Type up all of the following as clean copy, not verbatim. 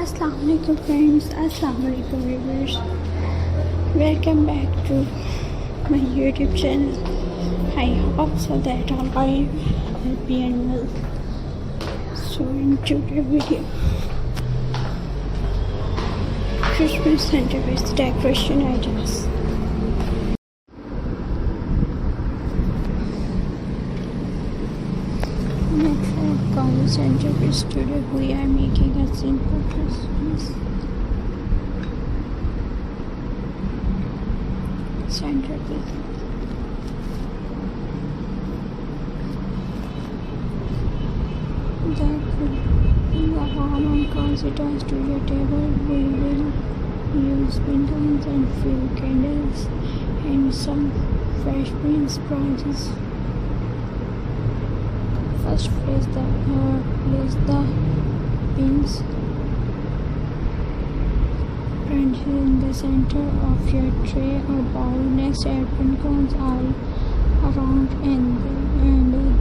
Assalamu alaikum friends, Assalamu alaikum viewers. Welcome back to my YouTube channel. I hope so that all are happy and well. So in today's video, Christmas centerpiece decoration items. For centerpiece today we are making a simple Christmas centerpiece. That will be a warm and cozy toys to your table. We will use windows and few candles and some fresh prince prizes. First place the pins in the center of your tray or bowl. Next, add pin cones all around and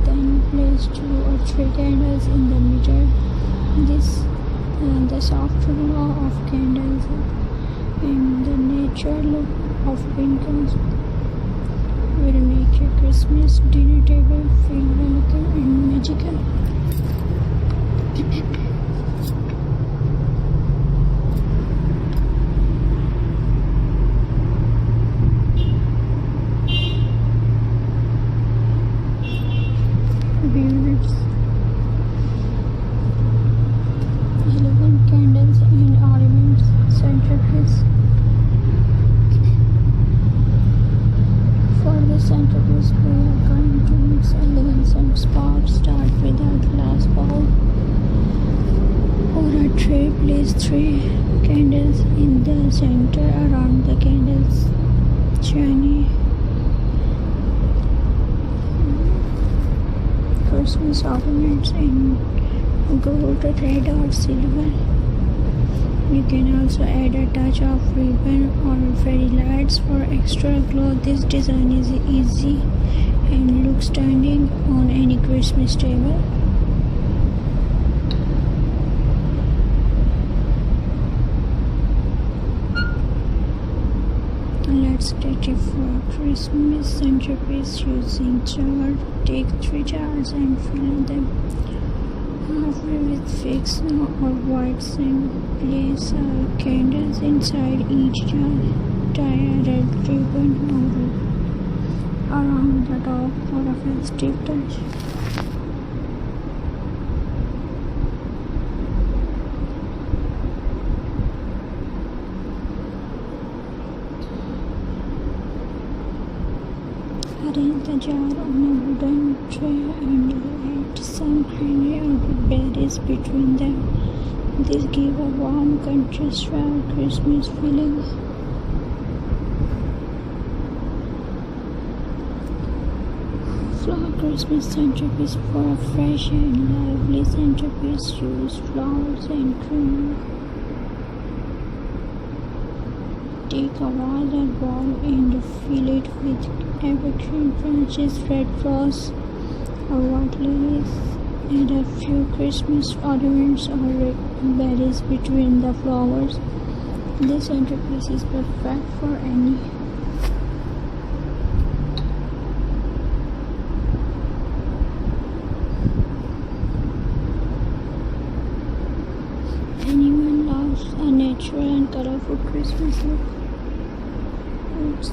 then place 2 or 3 candles in the middle. The soft glow of candles and the natural look of pin cones will make your Christmas dinner table feel welcome and magical. Viewers, 11 candles and ornaments centerpiece. For the centerpiece, we are going to mix elegance and spark. Start with a glass bowl or a tray. Place 3 candles in the center around the candles. Shiny Christmas ornaments in gold, red or silver. You can also add a touch of ribbon or fairy lights for extra glow. This design is easy and looks stunning on any Christmas table. Let's decorate for Christmas centerpiece using jar. Take 3 jars and fill them halfway with fixed or white sand. Place candles inside each jar. Tie a red ribbon around the top for a festive touch. Arrange the jar on a wooden tray and add some honey or berries between them. This gives a warm, contrast to our Christmas feeling. Flower Christmas centerpiece. For a fresh and lively centerpiece, use flowers and trim. Take a vase or bowl and fill it with evergreen branches, red rose or white lilies. Add a few Christmas ornaments or berries between the flowers. This centerpiece is perfect for anyone loves a natural and colorful Christmas look. Oops.